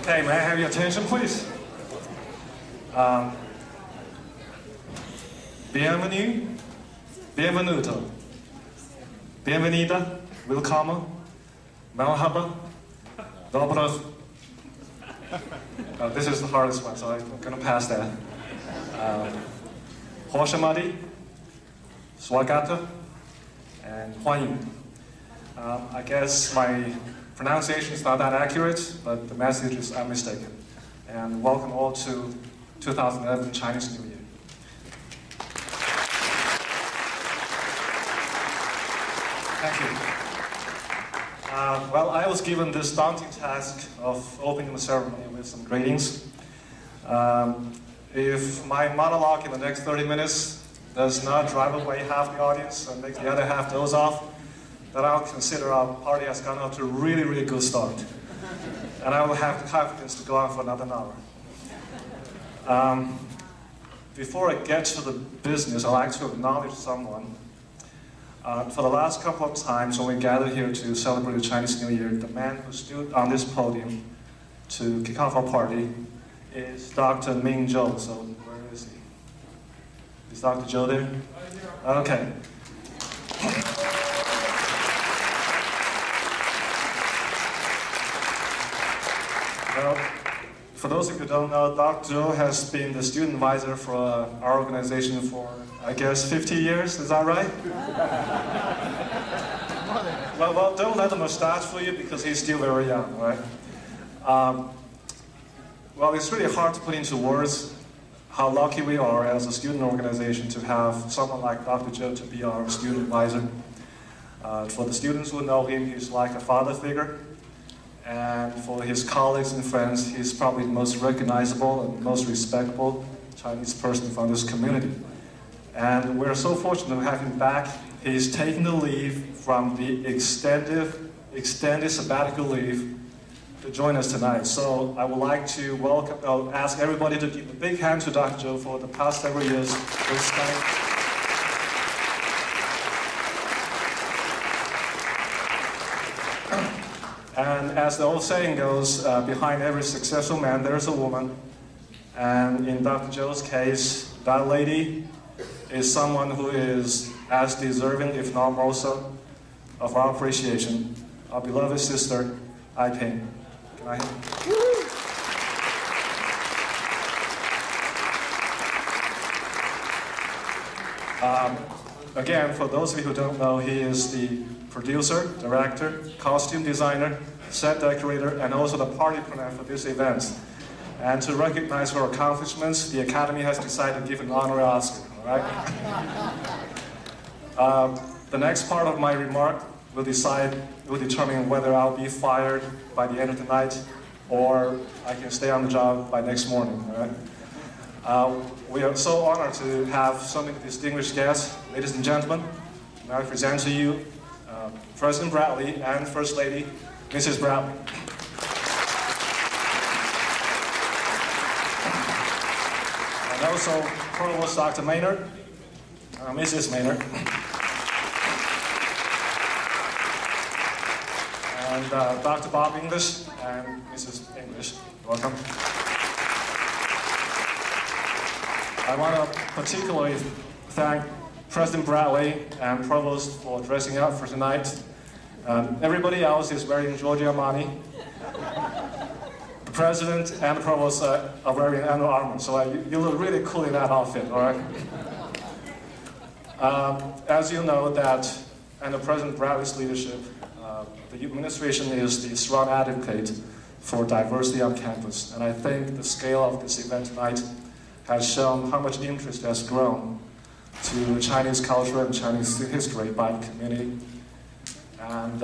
Okay, may I have your attention, please? Bienvenue, bienvenuto, bienvenida, welcome, marhaba, dobro. This is the hardest one, so I'm going to pass that. Hoshamadi, swagata, and huayin. I guess my pronunciation is not that accurate, but the message is unmistaken. And welcome all to 2011 Chinese New Year. Thank you. Well, I was given this daunting task of opening the ceremony with some greetings. If my monologue in the next 30 minutes does not drive away half the audience and make the other half doze off, then I'll consider our party has gone off to a really, really good start. And I will have the confidence to go on for another hour. Before I get to the business, I'd like to acknowledge someone. For the last couple of times when we gathered here to celebrate the Chinese New Year, the man who stood on this podium to kick off our party is Dr. Ming Zhou. So where is he? Is Dr. Zhou there? Okay. Well, for those of you who don't know, Dr. Zhou has been the student advisor for our organization for, I guess, 50 years. Is that right? Well, don't let the mustache fool you because he's still very young, right? Well, it's really hard to put into words how lucky we are as a student organization to have someone like Dr. Zhou to be our student advisor. For the students who know him, he's like a father figure. And for his colleagues and friends, he's probably the most recognizable and most respectable Chinese person from this community. And we're so fortunate to have him back. He's taken the leave from the extended sabbatical leave to join us tonight. So I would like to ask everybody to give a big hand to Dr. Zhou for the past several years. And as the old saying goes, behind every successful man, there's a woman. And in Dr. Zhou's case, that lady is someone who is as deserving, if not more so, of our appreciation. Our beloved sister, Ai Ping. Can I Again, for those of you who don't know, he is the producer, director, costume designer, set decorator, and also the party planner for this event. And to recognize her accomplishments, the Academy has decided to give an honorary Oscar, all right? The next part of my remark will determine whether I'll be fired by the end of the night or I can stay on the job by next morning, all right? We are so honored to have so many distinguished guests. Ladies and gentlemen, may I present to you President Bradley and First Lady, Mrs. Bradley. And also Provost Dr. Maynard, Mrs. Maynard. And Dr. Bob English and Mrs. English. Welcome. I want to particularly thank President Bradley and Provost for dressing up for tonight. Everybody else is wearing Giorgio Armani. The President and the Provost are wearing Under Armour, so you look really cool in that outfit, all right? As you know, that under President Bradley's leadership, the administration is the strong advocate for diversity on campus. And I think the scale of this event tonight has shown how much interest has grown to Chinese culture and Chinese history by the community. And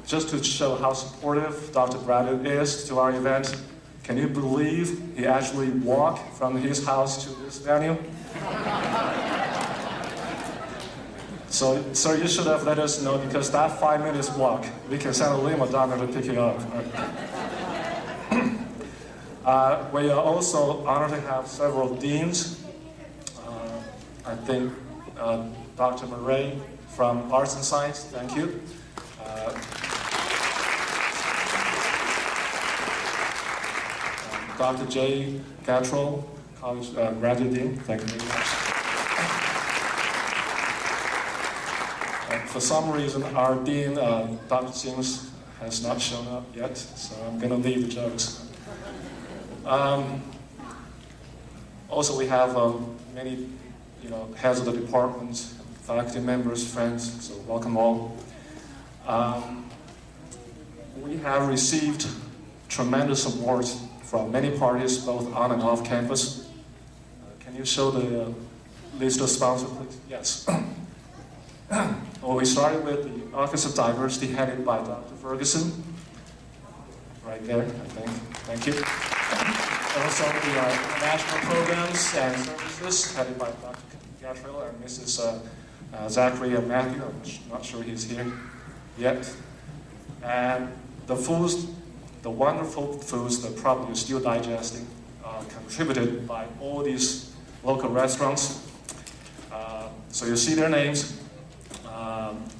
just to show how supportive Dr. Bradley is to our event, can you believe he actually walked from his house to this venue? So, sir, you should have let us know, because that 5 minutes walk, we can send a limo down there to pick you up. We are also honored to have several deans. I think Dr. Murray from Arts and Science, thank you. Dr. J. Gatrell, College Graduate Dean. Thank you very much. For some reason, our Dean, Dr. Sims, has not shown up yet, so I'm going to leave the jokes. Also, we have many heads of the departments, faculty members, friends, so welcome all. We have received tremendous awards from many parties, both on and off campus. Can you show the list of sponsors, please? Yes. Well, we started with the Office of Diversity, headed by Dr. Ferguson. Right there, I think. Thank you. Also, the International Programs and Services, headed by Dr. Gatrell and Mrs. Zachary Matthew. I'm not sure he's here yet. And the foods, the wonderful foods that probably you're still digesting, contributed by all these local restaurants. So you see their names.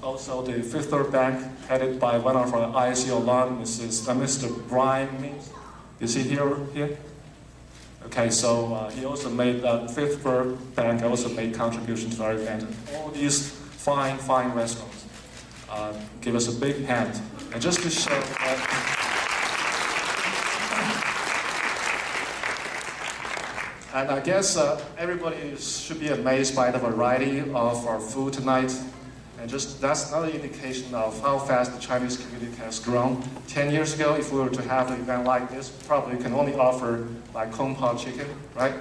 Also, the Fifth Third Bank, headed by one of our ISU alum, Mr. Brian Means. Is he here? Okay, so he also made Fifth Third Bank also made contributions to our event. All these fine restaurants give us a big hand. And just to show that, and I guess everybody should be amazed by the variety of our food tonight. And just that's another indication of how fast the Chinese community has grown. 10 years ago, if we were to have an event like this, probably can only offer like Kung Pao chicken, right?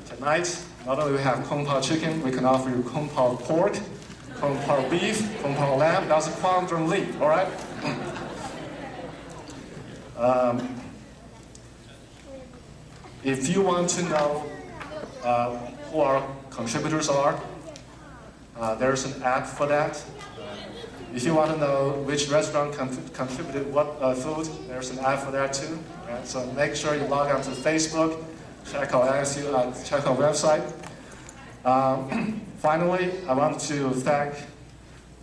Tonight, not only we have Kung Pao chicken, we can offer you Kung Pao pork, Kung Pao beef, Kung Pao lamb. That's a quantum leap, all right? If you want to know who our contributors are, there's an app for that. If you want to know which restaurant contributed what food, there's an app for that too. Right? So make sure you log on to Facebook, check our ISU, check our website. Finally, I want to thank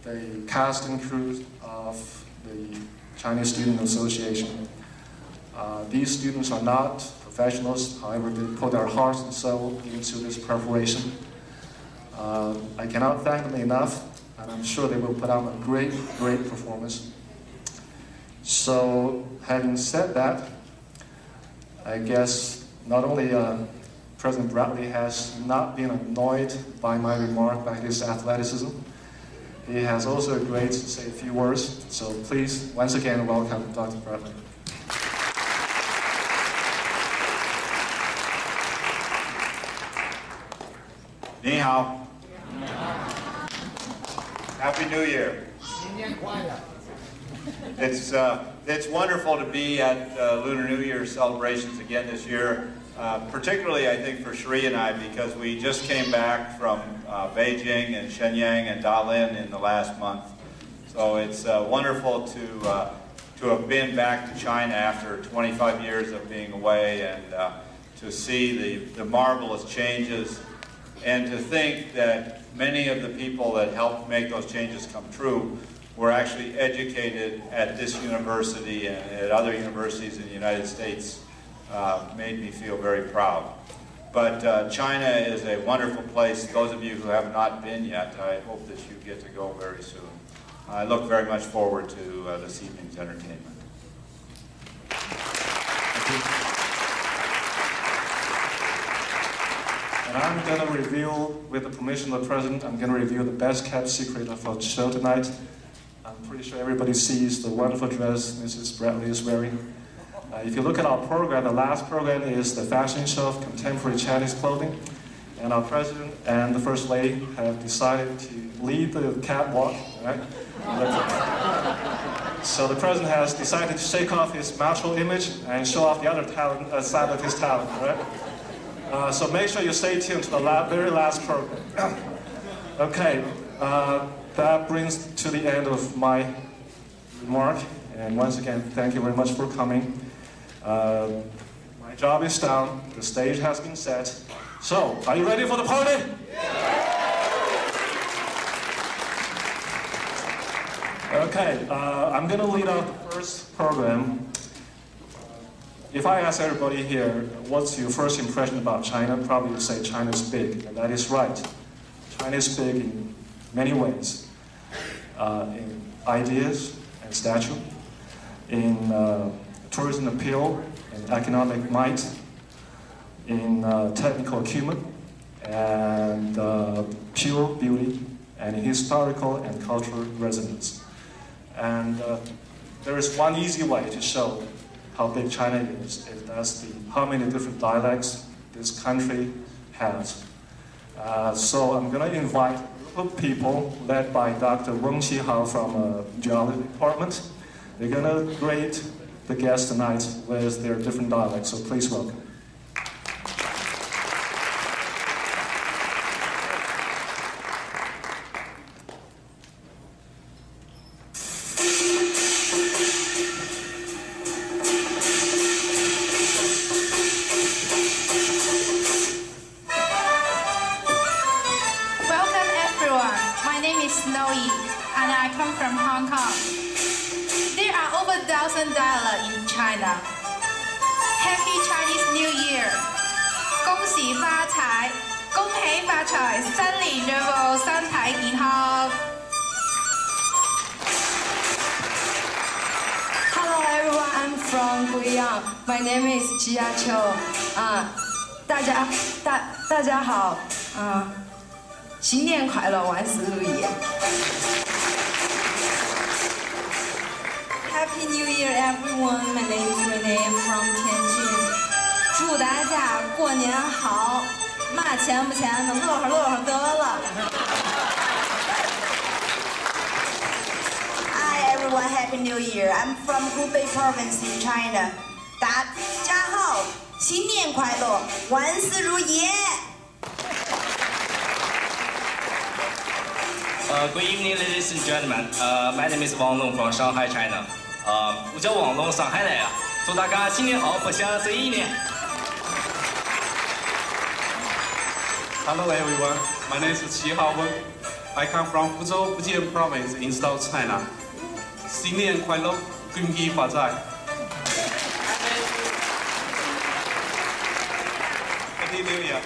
the cast and crew of the Chinese Student Association. These students are not professionals, however, they put their hearts and soul into this preparation. I cannot thank them enough, and I'm sure they will put on a great performance. So, having said that, I guess not only President Bradley has not been annoyed by my remark by his athleticism, he has also agreed to say a few words. So please, once again, welcome Dr. Bradley. 你好. Happy New Year. It's wonderful to be at Lunar New Year celebrations again this year, particularly I think for Sri and I, because we just came back from Beijing and Shenyang and Dalian in the last month. So it's wonderful to have been back to China after 25 years of being away, and to see the marvelous changes, and to think that many of the people that helped make those changes come true were actually educated at this university and at other universities in the United States made me feel very proud. But China is a wonderful place. Those of you who have not been yet, I hope that you get to go very soon. I look very much forward to this evening's entertainment. And I'm going to reveal, with the permission of the President, I'm going to reveal the best kept secret of our show tonight. I'm pretty sure everybody sees the wonderful dress Mrs. Bradley is wearing. If you look at our program, the last program is the fashion show of contemporary Chinese clothing. And our President and the First Lady have decided to lead the catwalk, right? So the President has decided to shake off his macho image and show off the other talent, side of his talent, right? So make sure you stay tuned to the very last program. Okay, that brings to the end of my remark. And once again, thank you very much for coming. My job is done. The stage has been set. So, are you ready for the party? Okay, I'm going to lead out the first program. if I ask everybody here, what's your first impression about China? Probably you'll say China's big, and that is right. China is big in many ways, in ideas and stature, in tourism appeal, in economic might, in technical acumen, and pure beauty, and in historical and cultural resonance. And there is one easy way to show how big China is, and that's how many different dialects this country has. So I'm going to invite a group of people led by Dr. Weng Qihao from Geology Department. They're going to grade the guests tonight with their different dialects, so please welcome. And I come from Hong Kong. There are over 1,000 dialects in China. Happy Chinese New Year! 恭喜發財，恭喜發財，新年進步，身體健康。Hello everyone, I'm from Guiyang. My name is Jia Qiu. 大家好，新年快乐，万事如意。Happy New Year, everyone. My name is Renee. I'm from Tianjin. 祝大家过年好，嘛钱不钱，能乐呵乐呵得了。Hi everyone, Happy New Year. I'm from Hubei Province in China. 大家好，新年快乐，万事如意。Good evening, ladies and gentlemen. My name is Wang Long from Shanghai, China. 我叫王龙，上海来啊！祝大家新年好，不想这一年。Hello everyone, my name is Qihao Weng. I come from Fuzhou, Fujian Province in South China. 新年快乐，恭喜发财。Happy New Year.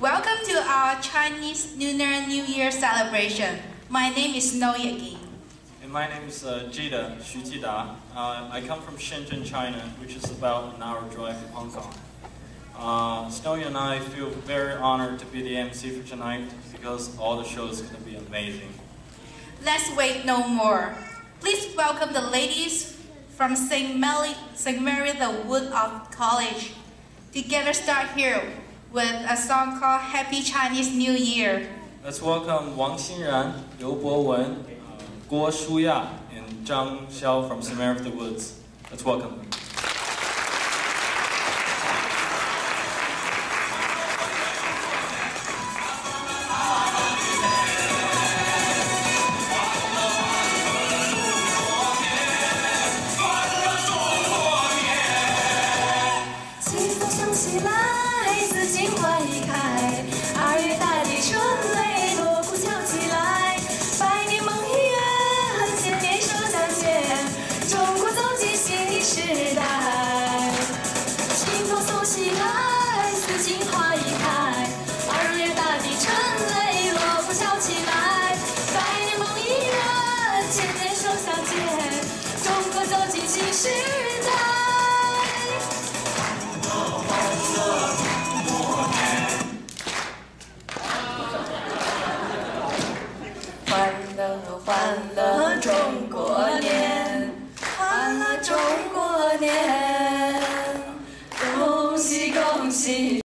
Welcome to our Chinese Lunar New Year celebration. My name is Snowy again. And my name is Jida, Xu Jida. I come from Shenzhen, China, which is about an hour drive from Hong Kong. Snowy and I feel very honored to be the MC for tonight because all the shows are going to be amazing. Let's wait no more. Please welcome the ladies from St. Mary the Wood of College. Together start here with a song called Happy Chinese New Year. Let's welcome Wang Xinran, Liu Bowen, Guo Shuya, and Zhang Xiao from St. Mary of the Woods. Let's welcome them.